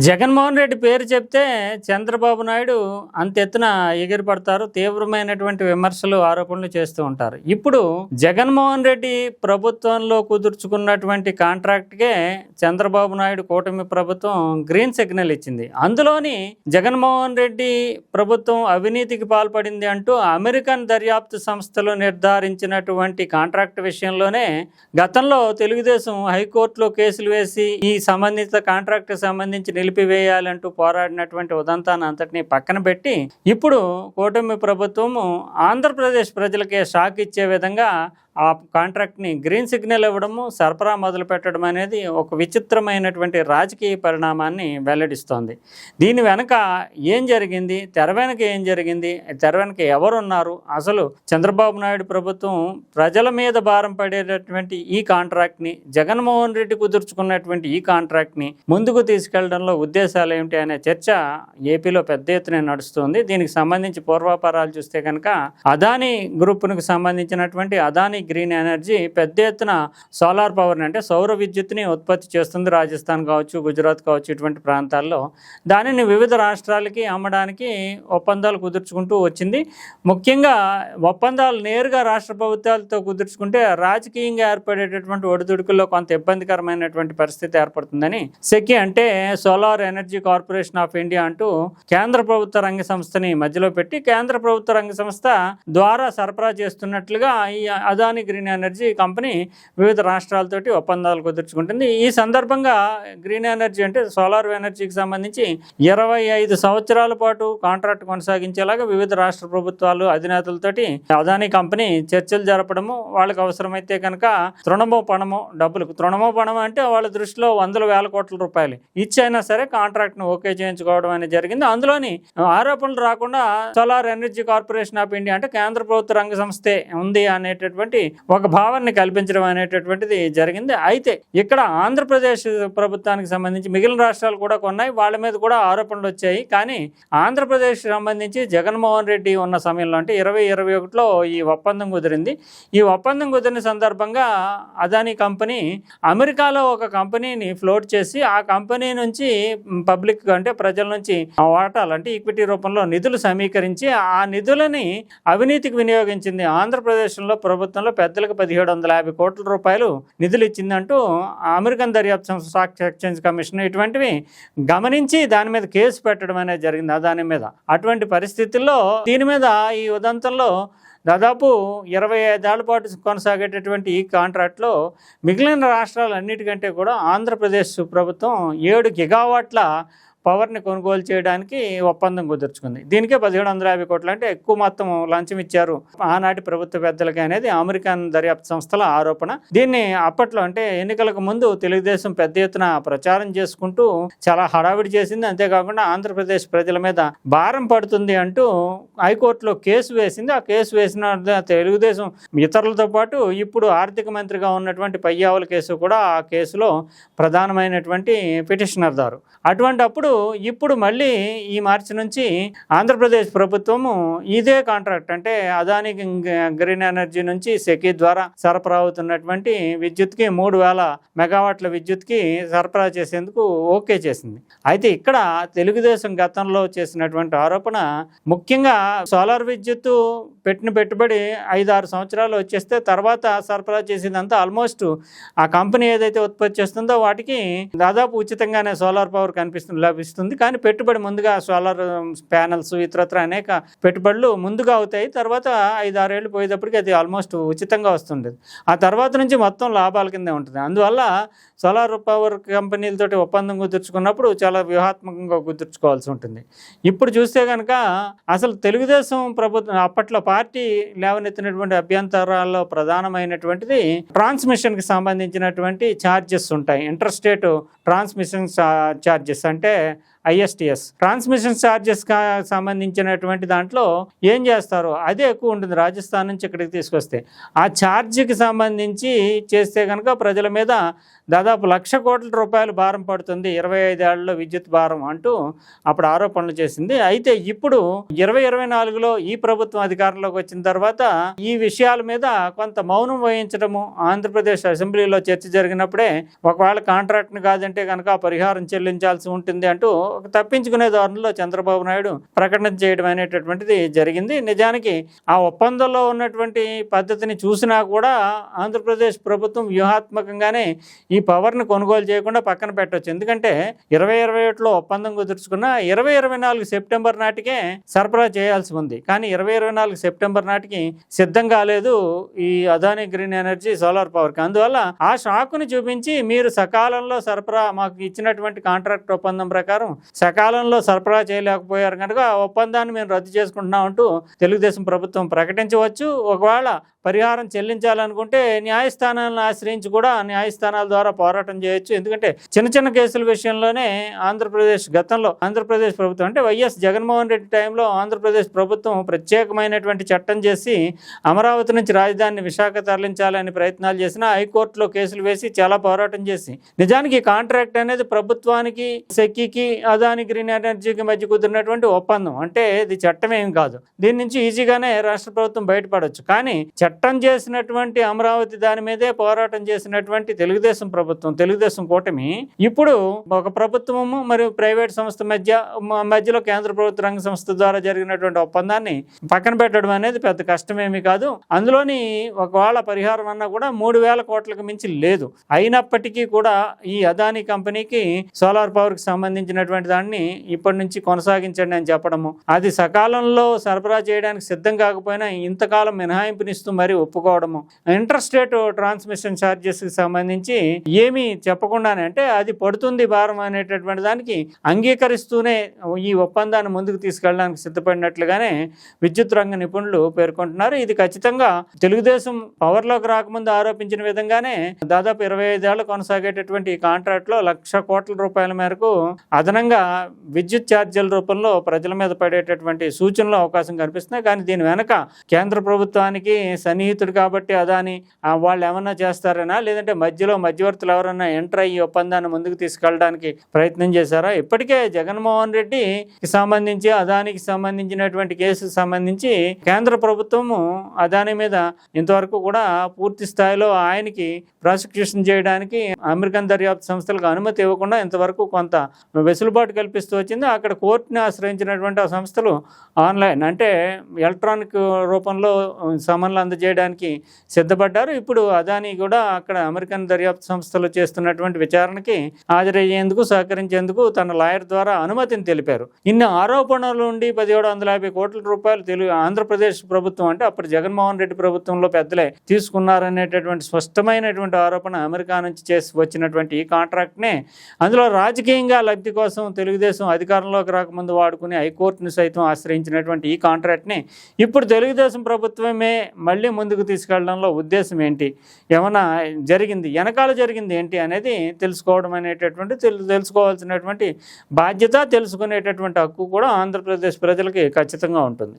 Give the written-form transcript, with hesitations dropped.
జగన్మోహన్ రెడ్డి పేరు చెప్తే చంద్రబాబు నాయుడు అంతెత్తున ఎగిరిపడతారు. తీవ్రమైనటువంటి విమర్శలు, ఆరోపణలు చేస్తూ ఉంటారు. ఇప్పుడు జగన్మోహన్ రెడ్డి ప్రభుత్వంలో కుదుర్చుకున్నటువంటి కాంట్రాక్ట్కే చంద్రబాబు నాయుడు కూటమి ప్రభుత్వం గ్రీన్ సిగ్నల్ ఇచ్చింది. అందులోని జగన్మోహన్ రెడ్డి ప్రభుత్వం అవినీతికి పాల్పడింది అంటూ అమెరికన్ దర్యాప్తు సంస్థలు నిర్ధారించినటువంటి కాంట్రాక్ట్ విషయంలోనే గతంలో తెలుగుదేశం హైకోర్టులో కేసులు వేసి ఈ సంబంధిత కాంట్రాక్ట్ సంబంధించి నిలిపివేయాలంటూ పోరాడినటువంటి ఉదంతాన్ని అంతటినీ పక్కన పెట్టి ఇప్పుడు కూటమి ప్రభుత్వము ఆంధ్రప్రదేశ్ ప్రజలకే షాక్ ఇచ్చే విధంగా ఆ కాంట్రాక్ట్ని గ్రీన్ సిగ్నల్ ఇవ్వడము, సరఫరా మొదలు పెట్టడం అనేది ఒక విచిత్రమైనటువంటి రాజకీయ పరిణామాన్ని వెల్లడిస్తోంది. దీని వెనక ఏం జరిగింది, తెర వెనక ఏం జరిగింది, తెర వెనక ఎవరున్నారు, అసలు చంద్రబాబు నాయుడు ప్రభుత్వం ప్రజల మీద భారం పడేటటువంటి ఈ కాంట్రాక్ట్ని, జగన్మోహన్ రెడ్డి కుదుర్చుకున్నటువంటి ఈ కాంట్రాక్ట్ని ముందుకు తీసుకెళ్లడంలో ఉద్దేశాలు ఏమిటి అనే చర్చ ఏపీలో పెద్ద ఎత్తున నడుస్తుంది. దీనికి సంబంధించి పూర్వాపరాలు చూస్తే కనుక అదానీ గ్రూప్నికి సంబంధించినటువంటి అదానీ గ్రీన్ ఎనర్జీ పెద్ద ఎత్తున సోలార్ పవర్ని, అంటే సౌర విద్యుత్ని ఉత్పత్తి చేస్తుంది. రాజస్థాన్ కావచ్చు, గుజరాత్ కావచ్చు, ఇటువంటి ప్రాంతాల్లో దానిని వివిధ రాష్ట్రాలకి అమ్మడానికి ఒప్పందాలు కుదుర్చుకుంటూ వచ్చింది. ముఖ్యంగా ఒప్పందాలు నేరుగా రాష్ట్ర ప్రభుత్వాలతో కుదుర్చుకుంటే రాజకీయంగా ఏర్పడేటటువంటి ఒడిదుడుకుల్లో కొంత ఇబ్బందికరమైనటువంటి పరిస్థితి ఏర్పడుతుందని సెకి, అంటే solar energy corporation of India అంటూ కేంద్ర ప్రభుత్వ రంగ సంస్థని మధ్యలో పెట్టి కేంద్ర ప్రభుత్వ రంగ సంస్థ ద్వారా సరఫరా చేస్తున్నట్లుగా ఈ అదానీ గ్రీన్ ఎనర్జీ కంపెనీ వివిధ రాష్ట్రాలతోటి ఒప్పందాలు కుదుర్చుకుంటుంది. ఈ సందర్భంగా గ్రీన్ ఎనర్జీ, అంటే సోలార్ ఎనర్జీకి సంబంధించి 25 సంవత్సరాల పాటు కాంట్రాక్ట్ కొనసాగించేలాగా వివిధ రాష్ట్ర ప్రభుత్వాలు అధినేతలతోటి అదానీ కంపెనీ చర్చలు జరపడము, వాళ్ళకి అవసరమైతే కనుక తృణమో పణమో డబ్బులకు, తృణమో పణమో అంటే వాళ్ళ దృష్టిలో వందల వేల కోట్ల రూపాయలు ఇచ్చైనా సరే కాంట్రాక్ట్ను ఓకే చేయించుకోవడం అనేది జరిగింది. అందులోని ఆరోపణలు రాకుండా solar energy corporation of India, అంటే కేంద్ర ప్రభుత్వ రంగ సంస్థే ఉంది అనేటటువంటి ఒక భావాన్ని కల్పించడం అనేటటువంటిది జరిగింది. అయితే ఇక్కడ ఆంధ్రప్రదేశ్ ప్రభుత్వానికి సంబంధించి మిగిలిన రాష్ట్రాలు కూడా కొన్నాయి, వాళ్ళ మీద కూడా ఆరోపణలు వచ్చాయి. కానీ ఆంధ్రప్రదేశ్ సంబంధించి జగన్మోహన్ రెడ్డి ఉన్న సమయంలో, అంటే 2021లో ఈ ఒప్పందం కుదిరింది. ఈ ఒప్పందం కుదిరిన సందర్భంగా అదానీ కంపెనీ అమెరికాలో ఒక కంపెనీని ఫ్లోట్ చేసి ఆ కంపెనీ నుంచి పబ్లిక్, అంటే ప్రజల నుంచి వాటాలు, అంటే ఈక్విటీ రూపంలో నిధులు సమీకరించి ఆ నిధులని అవినీతికి వినియోగించింది. ఆంధ్రప్రదేశ్లో ప్రభుత్వంలో పెద్దలకు 1750 కోట్ల రూపాయలు నిధులు ఇచ్చిందంటూ అమెరికన్ దర్యాప్తు సంస్థ, స్టాక్ ఎక్స్చేంజ్ కమిషన్ ఇటువంటివి గమనించి దాని మీద కేసు పెట్టడం అనేది జరిగింది అదాని మీద. అటువంటి పరిస్థితుల్లో దీని మీద ఈ ఉదంతంలో దాదాపు 25 ఏళ్ల పాటు కొనసాగేటటువంటి ఈ కాంట్రాక్ట్లో మిగిలిన రాష్ట్రాలన్నిటికంటే కూడా ఆంధ్రప్రదేశ్ ప్రభుత్వం 7 గిగావాట్ల పవర్ని కొనుగోలు చేయడానికి ఒప్పందం కుదుర్చుకుంది. దీనికే 1750 కోట్లు, అంటే ఎక్కువ మొత్తం లంచం ఇచ్చారు ఆనాటి ప్రభుత్వ పెద్దలకి అనేది అమెరికన్ దర్యాప్తు సంస్థల ఆరోపణ. దీన్ని అప్పట్లో, అంటే ఎన్నికలకు ముందు తెలుగుదేశం పెద్ద ఎత్తున ప్రచారం చేసుకుంటూ చాలా హడావిడి చేసింది. అంతేకాకుండా ఆంధ్రప్రదేశ్ ప్రజల మీద భారం పడుతుంది అంటూ హైకోర్టులో కేసు వేసింది. ఆ కేసు వేసిన తెలుగుదేశం ఇతరులతో పాటు ఇప్పుడు ఆర్థిక మంత్రిగా ఉన్నటువంటి పయ్యావుల కేసు కూడా ఆ కేసులో ప్రధానమైనటువంటి పిటిషనర్దారు. అటువంటి అప్పుడు ఇప్పుడు మళ్ళీ ఈ మార్చి నుంచి ఆంధ్రప్రదేశ్ ప్రభుత్వము ఇదే కాంట్రాక్ట్, అంటే అదానీ గ్రీన్ ఎనర్జీ నుంచి సెకీ ద్వారా సరఫరా అవుతున్నటువంటి విద్యుత్కి 3000 మెగావాట్ల విద్యుత్కి సరఫరా చేసేందుకు ఓకే చేసింది. అయితే ఇక్కడ తెలుగుదేశం గతంలో చేసినటువంటి ఆరోపణ, ముఖ్యంగా సోలార్ విద్యుత్తు పెట్టిన పెట్టుబడి 5-6 సంవత్సరాలు వచ్చేస్తే తర్వాత సరఫరా చేసేదంతా ఆల్మోస్ట్ ఆ కంపెనీ ఏదైతే ఉత్పత్తి చేస్తుందో వాటికి దాదాపు ఉచితంగానే సోలార్ పవర్ లభిస్తుంది. కానీ పెట్టుబడి ముందుగా సోలార్ ప్యానల్స్, ఇతరత్ర అనేక పెట్టుబడులు ముందుగా అవుతాయి. తర్వాత 5-6 ఏళ్ళు పోయేటప్పటికి అది ఆల్మోస్ట్ ఉచితంగా వస్తుంది. ఆ తర్వాత నుంచి మొత్తం లాభాల కిందే ఉంటుంది. అందువల్ల సోలార్ పవర్ కంపెనీలతోటి ఒప్పందం కుదుర్చుకున్నప్పుడు చాలా వ్యూహాత్మకంగా కుదుర్చుకోవాల్సి ఉంటుంది. ఇప్పుడు చూస్తే కనుక అసలు తెలుగుదేశం ప్రభుత్వం అప్పట్లో పార్టీ లేవనెత్తినటువంటి అభ్యంతరాల్లో ప్రధానమైనటువంటిది ట్రాన్స్మిషన్కి సంబంధించినటువంటి ఛార్జెస్ ఉంటాయి. ఇంటర్ స్టేట్ ట్రాన్స్మిషన్ ఛార్జెస్, అంటే ISTS. ట్రాన్స్మిషన్ ఛార్జెస్ సంబంధించినటువంటి దాంట్లో ఏం చేస్తారు, అదే ఎక్కువ ఉంటుంది రాజస్థాన్ నుంచి ఇక్కడికి తీసుకొస్తే. ఆ ఛార్జీకి సంబంధించి చేస్తే కనుక ప్రజల మీద దాదాపు 1,00,000 కోట్ల రూపాయలు భారం పడుతుంది 25 ఏళ్లలో విద్యుత్ భారం అంటూ అప్పుడు ఆరోపణలు చేసింది. అయితే ఇప్పుడు 2024లో ఈ ప్రభుత్వం అధికారంలోకి వచ్చిన తర్వాత ఈ విషయాల మీద కొంత మౌనం వహించడము, ఆంధ్రప్రదేశ్ అసెంబ్లీలో చర్చ జరిగినప్పుడే ఒకవేళ కాంట్రాక్ట్ని కాదంటే కనుక పరిహారం చెల్లించాల్సి ఉంటుంది అంటూ ఒక తప్పించుకునే ధోరణిలో చంద్రబాబు నాయుడు ప్రకటన చేయడం అనేటటువంటిది జరిగింది. నిజానికి ఆ ఒప్పందంలో ఉన్నటువంటి పద్ధతిని చూసినా కూడా ఆంధ్రప్రదేశ్ ప్రభుత్వం వ్యూహాత్మకంగానే ఈ పవర్ని కొనుగోలు చేయకుండా పక్కన పెట్టవచ్చు. ఎందుకంటే 2021లో ఒప్పందం కుదుర్చుకున్న 2024 సెప్టెంబర్ నాటికే సరఫరా చేయాల్సి ఉంది. కానీ 2024 సెప్టెంబర్ నాటికి సిద్ధం కాలేదు ఈ అదానీ గ్రీన్ ఎనర్జీ సోలార్ పవర్కి. అందువల్ల ఆ షాకుని చూపించి మీరు సకాలంలో సరఫరా మాకు ఇచ్చినటువంటి కాంట్రాక్ట్ ఒప్పందం ప్రకారం సకాలంలో సరఫరా చేయలేకపోయారు కనుక ఆ ఒప్పందాన్ని మేము రద్దు చేసుకుంటున్నాం అంటూ తెలుగుదేశం ప్రభుత్వం ప్రకటించవచ్చు. ఒకవేళ పరిహారం చెల్లించాలనుకుంటే న్యాయస్థానాలను ఆశ్రయించి కూడా న్యాయస్థానాల ద్వారా పోరాటం చేయొచ్చు. ఎందుకంటే చిన్న చిన్న కేసుల విషయంలోనే గతంలో ఆంధ్రప్రదేశ్ ప్రభుత్వం అంటే వైఎస్ జగన్మోహన్ రెడ్డి టైంలో ఆంధ్రప్రదేశ్ ప్రభుత్వం ప్రత్యేకమైనటువంటి చట్టం చేసి అమరావతి నుంచి రాజధానిని విశాఖ తరలించాలని ప్రయత్నాలు చేసినా హైకోర్టులో కేసులు వేసి చాలా పోరాటం చేసి నిజానికి ఈ కాంట్రాక్ట్ అనేది ప్రభుత్వానికి సెక్కికి అదానీ గ్రీన్ ఎనర్జీకి మధ్య కుదిరినటువంటి ఒప్పందం. అంటే ఇది చట్టం ఏం కాదు, దీని నుంచి ఈజీగానే రాష్ట్ర ప్రభుత్వం బయటపడవచ్చు. కానీ చట్టం చేసినటువంటి అమరావతి దాని మీదే పోరాటం చేసినటువంటి తెలుగుదేశం ప్రభుత్వం, తెలుగుదేశం కూటమి ఇప్పుడు ఒక ప్రభుత్వము మరియు ప్రైవేట్ సంస్థ మధ్యలో కేంద్ర ప్రభుత్వ రంగ సంస్థ ద్వారా జరిగినటువంటి ఒప్పందాన్ని పక్కన పెట్టడం అనేది పెద్ద కష్టమేమీ కాదు. అందులోని ఒకవేళ పరిహారం అన్నా కూడా 3,000 కోట్లకు మించి లేదు. అయినప్పటికీ కూడా ఈ అదానీ కంపెనీకి సోలార్ పవర్ కి సంబంధించినటువంటి దాన్ని ఇప్పటి నుంచి కొనసాగించండి అని చెప్పడము, అది సకాలంలో సరఫరా చేయడానికి సిద్ధం కాకపోయినా ఇంతకాలం మినహాయింపునిస్తూ మరి ఒప్పుకోవడము, ఇంటర్ స్టేట్ ట్రాన్స్మిషన్ ఛార్జెస్ కి సంబంధించి ఏమీ చెప్పకుండానే అంటే అది పడుతుంది భారం అనేటటువంటి దానికి అంగీకరిస్తూనే ఈ ఒప్పందాన్ని ముందుకు తీసుకెళ్ళడానికి సిద్ధపడినట్లుగానే విద్యుత్ రంగ నిపుణులు పేర్కొంటున్నారు. ఇది ఖచ్చితంగా తెలుగుదేశం పవర్లోకి రాకముందు ఆరోపించిన విధంగానే దాదాపు 25 ఏళ్లు కొనసాగేటటువంటి ఈ కాంట్రాక్ట్ లో 1,00,000 కోట్ల రూపాయల మేరకు అదనంగా విద్యుత్ ఛార్జీల రూపంలో ప్రజల మీద పడేటటువంటి సూచనలు అవకాశం కనిపిస్తున్నాయి. కానీ దీని వెనక కేంద్ర ప్రభుత్వానికి సన్నిహితుడు కాబట్టి అదాని వాళ్ళు ఏమన్నా చేస్తారనా, లేదంటే మధ్యవర్తులు ఎవరన్నా ఎంటర్ అయ్యి ఒప్పందాన్ని ముందుకు తీసుకెళ్ళడానికి ప్రయత్నం చేశారా? ఇప్పటికే జగన్మోహన్ రెడ్డికి సంబంధించి అదానికి సంబంధించినటువంటి కేసుకు సంబంధించి కేంద్ర ప్రభుత్వము అదాని మీద ఇంతవరకు కూడా పూర్తి స్థాయిలో ఆయనకి ప్రాసిక్యూషన్ చేయడానికి అమెరికన్ దర్యాప్తు సంస్థలకు అనుమతి ఇవ్వకుండా ఇంతవరకు కొంత వెసులుబాటు కల్పిస్తూ వచ్చింది. అక్కడ కోర్టుని ఆశ్రయించినటువంటి ఆ సంస్థలు ఆన్లైన్ అంటే ఎలక్ట్రానిక్ రూపంలో సమన్లు అందజేయడానికి సిద్ధపడ్డారు. ఇప్పుడు అదానీ కూడా అక్కడ అమెరికన్ దర్యాప్తు సంస్థలు చేస్తున్నటువంటి విచారణకి హాజరయ్యేందుకు సహకరించేందుకు తన లాయర్ ద్వారా అనుమతిని తెలిపారు. ఇన్ని ఆరోపణల నుండి 1,750 కోట్ల రూపాయలు ఆంధ్రప్రదేశ్ ప్రభుత్వం అంటే అప్పుడు జగన్మోహన్ రెడ్డి ప్రభుత్వంలో పెద్దలే తీసుకున్నారనేటటువంటి స్పష్టమైనటువంటి ఆరోపణ అమెరికా నుంచి చేసి వచ్చినటువంటి ఈ కాంట్రాక్ట్నే అందులో రాజకీయంగా లబ్ధి కోసం తెలుగుదేశం అధికారంలోకి రాకముందు వాడుకుని హైకోర్టును సైతం ఆశ్రయించినటువంటి ఈ కాంట్రాక్ట్ని ఇప్పుడు తెలుగుదేశం ప్రభుత్వమే మళ్ళీ ముందుకు తీసుకెళ్లడంలో ఉద్దేశం ఏంటి, ఏమన్నా జరిగింది వెనకాల జరిగింది ఏంటి అనేది తెలుసుకోవడం అనేటటువంటి తెలుసుకోవాల్సినటువంటి బాధ్యత, తెలుసుకునేటటువంటి హక్కు కూడా ఆంధ్రప్రదేశ్ ప్రజలకి ఖచ్చితంగా ఉంటుంది.